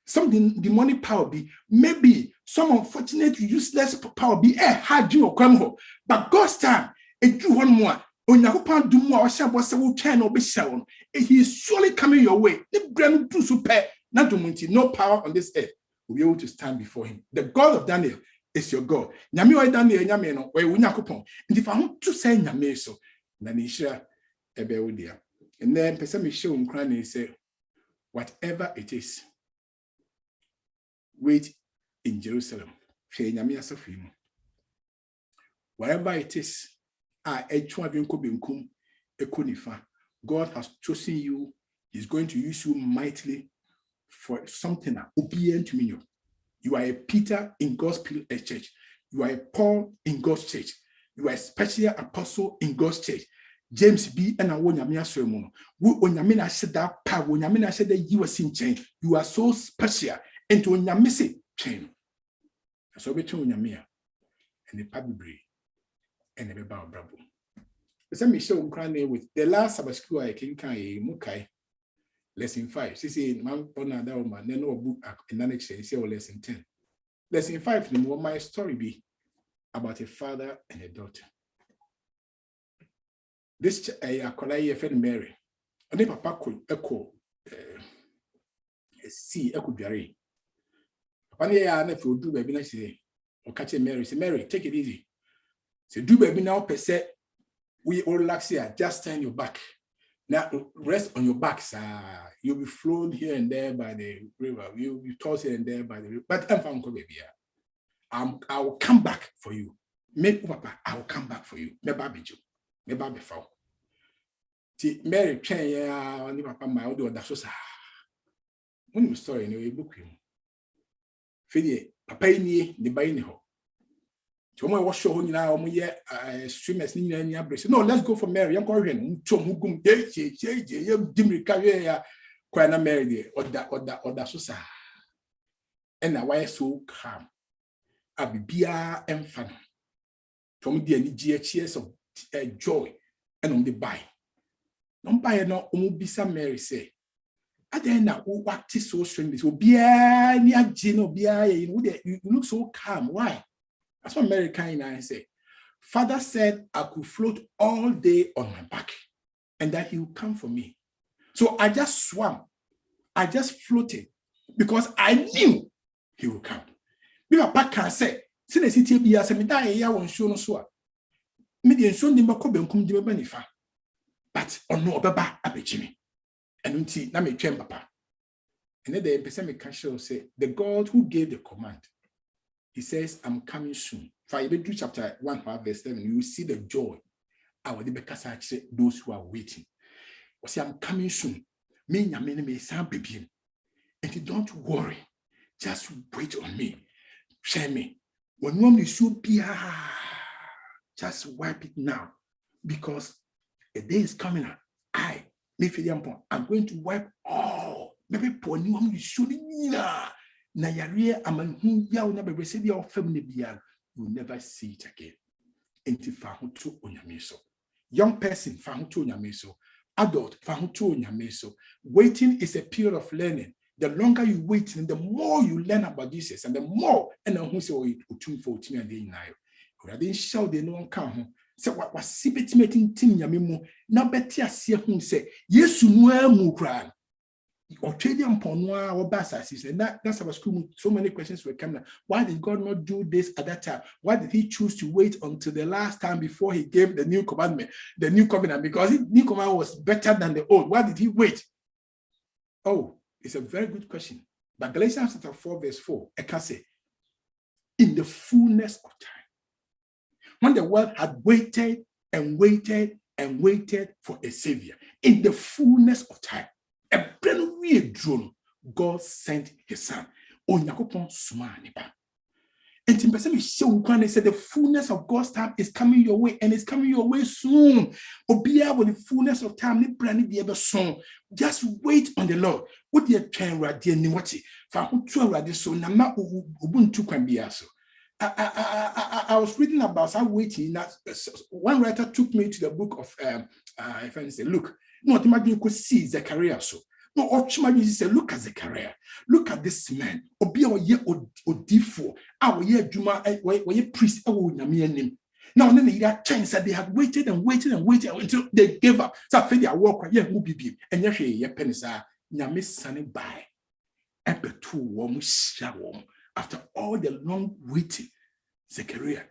some demonic power be maybe some unfortunate useless power be hard you kwan ho but God's time e do one more Onyankopon do mu a o sha bo say wo twan na obi sha won he is surely coming your way the brand do so pay not to munti no power on this earth will be able to stand before him. The God of Daniel is your God. Nyame wa Daniel nyame no we Onyankopon. Ndi fa ho to say nyame so na ni hira ebe wo dia. And then person me show nkran na say whatever it is wait in Jerusalem. Hwe nyame asafu mu. Whatever it is etwa adwenko benkum ekonifa. God has chosen you. He's going to use you mightily for something obedient to me. You are a Peter in God's church. You are a Paul in God's church. You are a special apostle in God's church. James B. and Awonyamia Sermon. Onyamina said that power, Onyamina said that you are in change. You are so special. And to Onyamisi chain. So between Onyamia and the Pabibri and the Beba Bravo. Let me show with the last Sabbath school I can Mukai. Lesson 5. She said, "Man, honor that woman. Then no book in the next say lesson 10. Lesson 5. The more my story be about a father and a daughter. This I call a friend Mary. And then Papa could echo see echo Jerry. Papa near if you do baby na say or catch Mary. Say Mary, take it easy. Say do baby now per se. We all relax here. Just turn your back. Now rest on your back, sir. You'll be flown here and there by the river. You'll be tossed here and there by the river. But I'm from baby. I will come back for you. Maybe Papa, I will come back for you. Maybe I'll Maybe before. Mary Chen, yeah, only Papa, my audio that's so sad. When you story in your book, Fiddy, Papa, ni the buying ho. So I was showing now, streamers no, let's go for Mary. I'm going to Dimmy Carrier, Quana Mary, or that so sad. And I so calm. I'll be beer and fun. Tom dear cheers of joy and on the buy. Don't buy no bisa Mary say. I then now what is so strange. So beer near Gino beer, you look so calm. Why? That's what Mary kind and say. Father said I could float all day on my back and that he would come for me. So I just swam. I just floated because I knew he would come. Me papa can say, see the city be as me die ya won show no so a. Me de nso ndi mako benkum di me banifa. But ono obeba abegimi. And unti na me twem papa. And then the person me can show say the God who gave the command. He says, I'm coming soon. For Hebrews chapter 1, verse 7, you will see the joy. I will be those who are waiting. I say, I'm coming soon. Me may sound baby. And you don't worry. Just wait on me. Share me. When one is so be, just wipe it now. Because a day is coming. I'm going to wipe all. Maybe poor new one is shooting. Na yare amanhu ya una bebese bia ofam bia you never see it again. Enti fa ho to onyame so. Young person fa ho to onyame so. Adult fa ho to onyame so. Waiting is a period of learning. The longer you wait, the more you learn about Jesus, and the more and who say otum for otum and dey nayo. Ora dey show dey no nka ho. Say what sibetimating tin nyame mu na beti ase hu say Yesu no amu kra. Or trading ponwa or basses, and that's our school. So many questions were coming. Why did God not do this at that time? Why did he choose to wait until the last time before he gave the new commandment, the new covenant? Because the new commandment was better than the old. Why did he wait? Oh, it's a very good question. But Galatians chapter 4, verse 4, I can say, in the fullness of time, when the world had waited and waited and waited for a savior, in the fullness of time, we drone, God sent his son. Onyakopon suma nipa. And in person said the fullness of God's time is coming your way, and it's coming your way soon. Obia with the fullness of time, just wait on the Lord. What dear train radia niwati for who to radi so nama ubuntu kwambiaso. I was reading about how waiting. One writer took me to the book of if I say, look, no, you could see Zechariah so. No, Ochimaju said, look at Zechariah. Look at this man. Obi our year odifo. Our year Juma where priest name. Now then they chance that they had waited and waited and waited until they gave up. So I feel their work yeah be and ye penisa nyame sunny by. Epe 2 warm after all the long waiting, Zechariah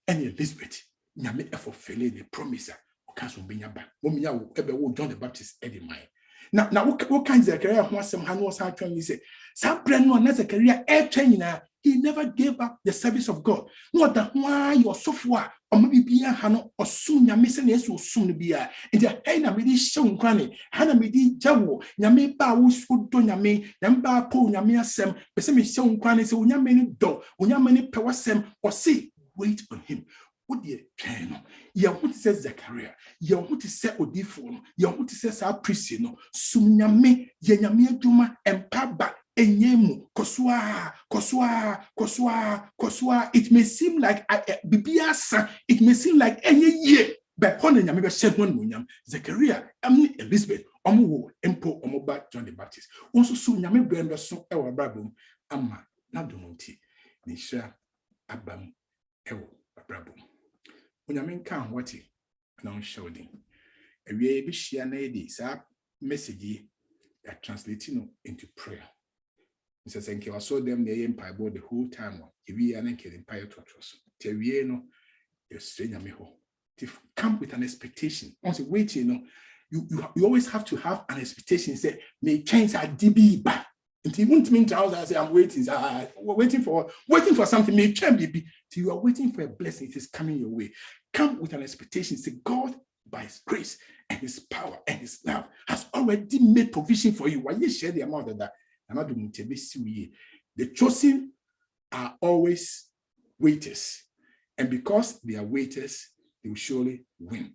and Elizabeth nyame effort failing the promise. Can't be your back. John the Baptist Eddie Mine. Now, what kind of Zechariah wants some hand was hard to say? Some brand new Zechariah air training. He never gave up the service of God. Not that why you're so far, or maybe be a hano or soon you're missing yes will soon be a in the Hana Midi shown granny, Hana Midi Jawo, Yame Ba would do Yame, Yamba Po Yamia Sem, the same shown granny, so Yamani do, Yamani Power Sem, or see, wait on him. What dear channel? You want to say Zechariah, you want to say Odifon, you want to say our priest, Sunyame, Yanyame Juma, and Paba, Enyemu, Koswa. It may seem like Bibiasa, it may seem like any year, but Honor Yamiba said one Munyam, Zechariah, Elizabeth, Omo, Empo, Omoba, John the Baptist. Also, soon Yami Brenda, so our Brabum, Amma, Nadumonti, Nisha, Abam, Ewo, Brabum. When I mean can't what it now shouting. A way be share ladies up message that translating into prayer. Mr. Senke, I saw them the empire board the whole time. If we are naked empire to us, Terriano, you're stranger me ho. To come with an expectation. Once you wait, you always have to have an expectation. Say, may change our DB back. And it won't mean to us, I say, I'm waiting. We're waiting for something. May change be. So you are waiting for a blessing. It is coming your way. Come with an expectation. Say, God, by his grace and his power and his love, has already made provision for you. Why you share the amount of that? The chosen are always waiters. And because they are waiters, they will surely win.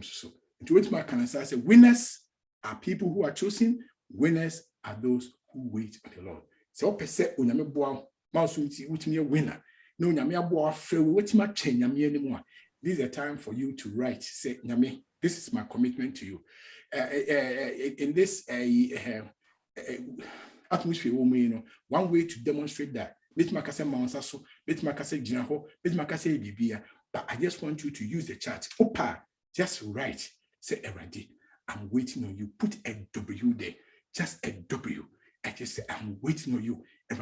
So, to which my can say, winners are people who are chosen. Winners are those who wait on the Lord. So, per se, unyame boa, mouse which me a winner. No, nyame boa, fail, what my chain, yami anymore. This is a time for you to write. Say, nyame, this is my commitment to you. In this atmosphere, one way to demonstrate that. But I just want you to use the chat. Opa, just write. Say, Eradi, I'm waiting on you. Put a W there. Just a W. I just say, I'm waiting on you. If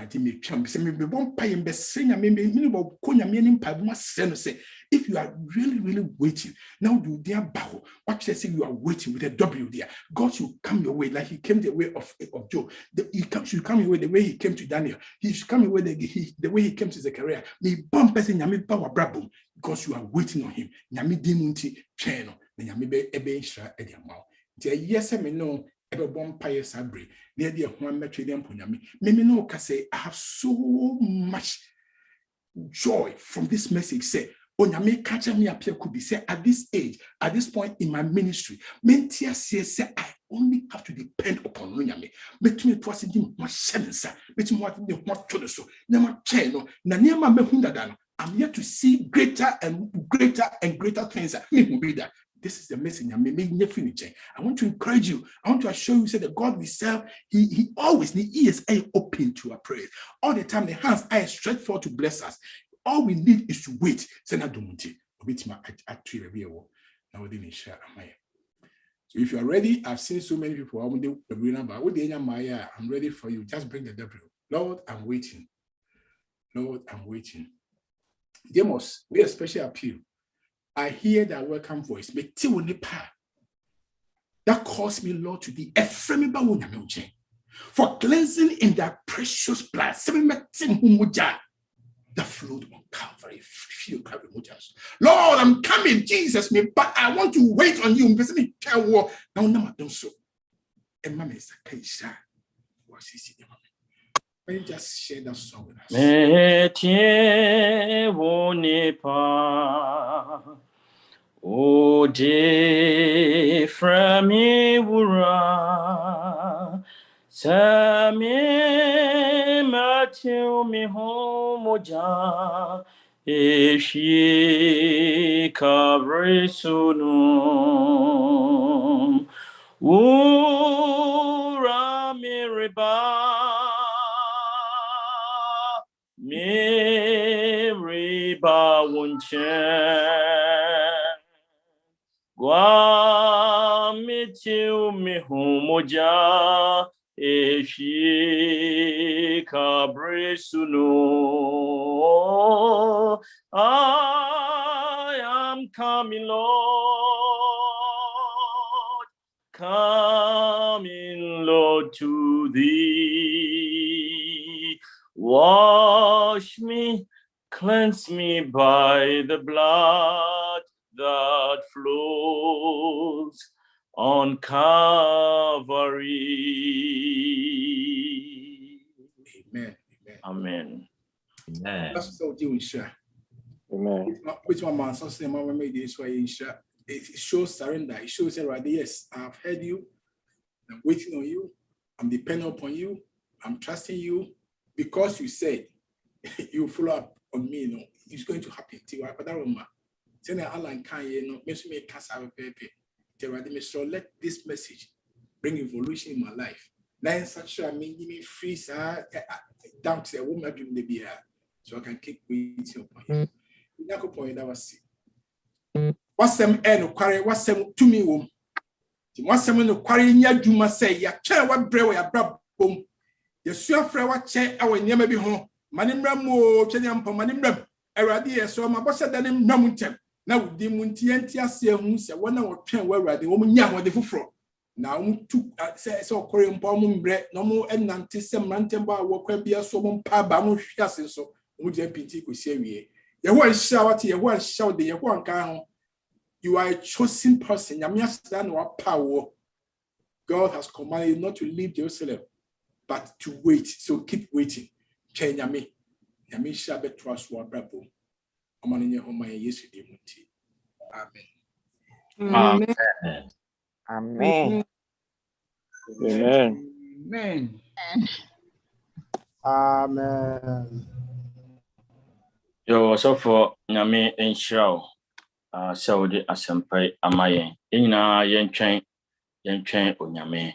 you are really waiting, now do their bow. What you say you are waiting with a W there. God should come your way like he came the way of Job. He should come your way the way he came to Daniel. He should come your way the way he came to Zechariah. Me bomb person yami power brabum because you are waiting on him. Yami dimunti cheno. Yami be ebe insha ediamao. Yes, I know. Sabre, near the one metridium punyami. Mimino can say, I have so much joy from this message. Say, Onyame catch me up here could be say at this age, at this point in my ministry, Mentia says, I only have to depend upon Onyame. Between it was in my sense, between what you want to do so, Nama Cheno, Naniama Mehundadan. I'm here to see greater and greater things. This is the message I'm making. I want to encourage you. I want to assure you, say the God we serve, he always, the ears are open to our prayers. All the time, the hands are stretched forth to bless us. All we need is to wait. So if you are ready, I've seen so many people. I'm ready for you. Just bring the W. Lord, I'm waiting. Lord, I'm waiting. Demos, we especially appeal. I hear that welcome voice. That calls me, Lord, to the for cleansing in that precious blood. That flowed on Calvary. Lord, I'm coming, Jesus, but I want to wait on you. Now, Mama Sakaisha. What is it? Can you just share that song with us? Metie wonipa O de frami wura Sami matiu mi homoja Eshi kabrisunu Ura miriba Miriba wunchen Guamitiu mi humoja Eshi kabrisunu I am coming, Lord, coming, Lord, to thee. Wash me, cleanse me by the blood that flows on Calvary. Amen. Amen. That's so doing, sure. Amen. Which one man so say mama made this way, sure. It shows surrender. It shows that yes, I've heard you. I'm waiting on you. I'm depending upon you. I'm trusting you because you said you follow up on me. No, it's going to happen to you. But that woman, saying Alan can you know, makes me cast out a paper. Let this message bring evolution in my life. Now, such I mean, give me free down to a woman dream the beer, so I can keep waiting upon you. Nyako point that was what's some no quarry, what's some to me womb. What's some no quarry in your duma say, ya chair what brew ya brab boom. Your sure friend what chair our near be home. Manimram mo, Cheniam for Manimram. Eradia, so my boss said that him Namuntem. Now, the Muntiantia say, who said 1 hour train where the woman yam the fufro. Now, took so Korean palm bread, no more and nantism rantemba, walk and be a so pa bamu shasin so, would you pity could say. You want shout, you want shout, you want count. You are a chosen person. You must stand what power. God has commanded you not to leave Jerusalem, but to wait. So keep waiting. Change me. Yami shall be trust one bravo. Amen. Amen. Amen. Amen. Amen. Yo, so for Nami and Shao, Saudi Asampai Amayen, Ina Yen Train Onyame.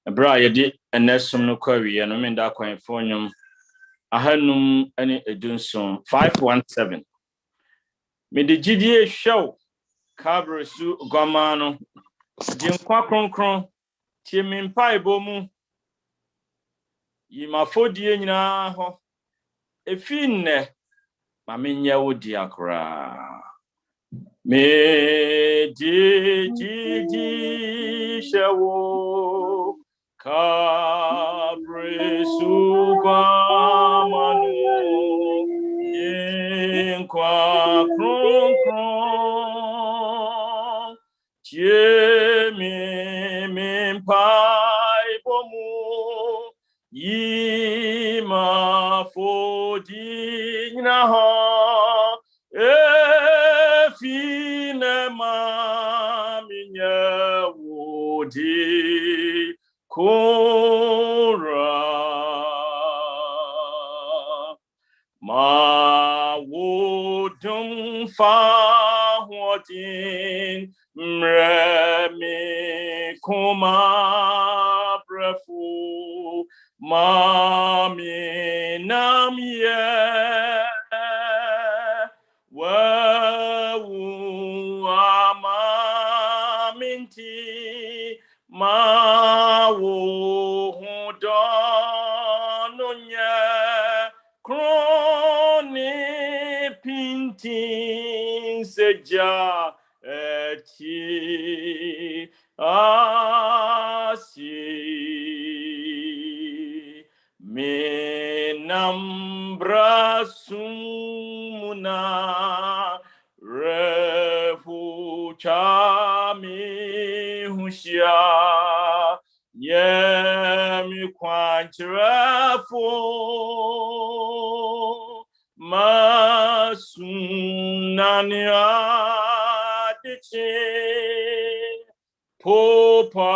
A bra yedi and Nesum no query and Minda coin phonium. I had num any edunson 517. Made the GDA show Cabresu Guamano Jim Quacron Timin Pai Bomu Yima Fodiana ho Efine Maminya Wodiakra. Me di shawo Cabresu Guamano Kwa kron tie me pai bomu yima fodi na ha efine ma minya wodi kora ma wodum fa hotin mremi kuma brefu ma mi nam ye wa ama minti ma wo hudonunya kroni pintin seja eti asi menambra sumuna refucha mi hushia ye mi kwanchirafo masunani adiche popa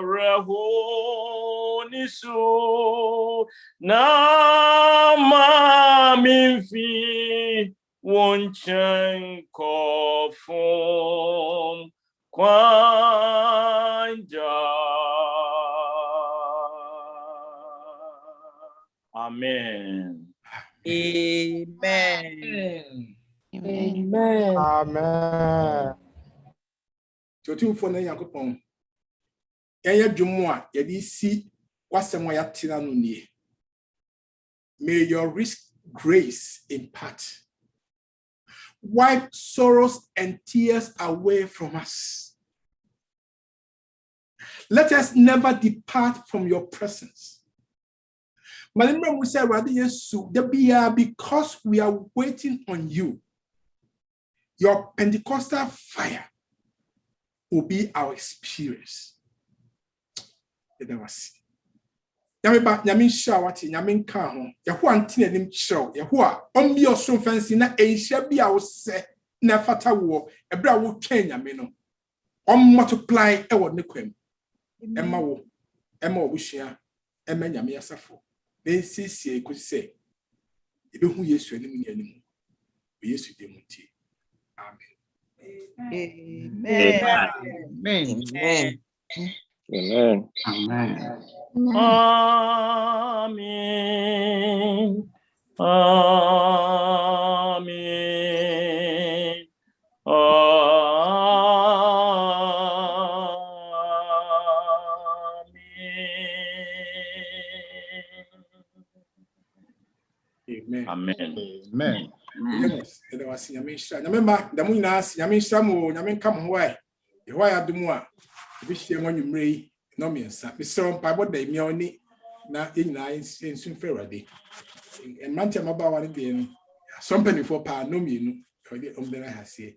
reho nisu na mamimfi wonchen kofum kwanja. Amen. Amen. Amen. Amen. Totim for na yakopon. Yaya dwumu a yedi si wasem wa yatina no nie. May your grace impart. Wipe sorrows and tears away from us. Let us never depart from your presence. Because we are waiting on you, your Pentecostal fire will be our experience. Yameba nyamin shawati nyamin ka ho yaho antine nim chiro yaho a ombi oso fancy na enhia bia wo se na fata wo ebra wo twa nyame no multiply e wo ne kwam emma wo bushia emma nyame asafo na nsiesie ko se ebehu Yesu anim ni anim Yesu demuti. Amen. Amen. Amen. Amen. Amen. Amen. Amen. Amen. Amen. Amen. Yes, there was nyamin shira nyamema damu nyina nyamin shira mo nyamin kam ho ai ho ya dum a bihie nwanyumre yi no miensa misro mpa boda emi oni na enyina ensun ferade enmante maba wa de no somebody for pa no mienu ode omdera ha se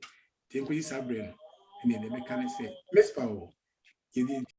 tenko yi sabre no ene ne meka ne se mespa o yedi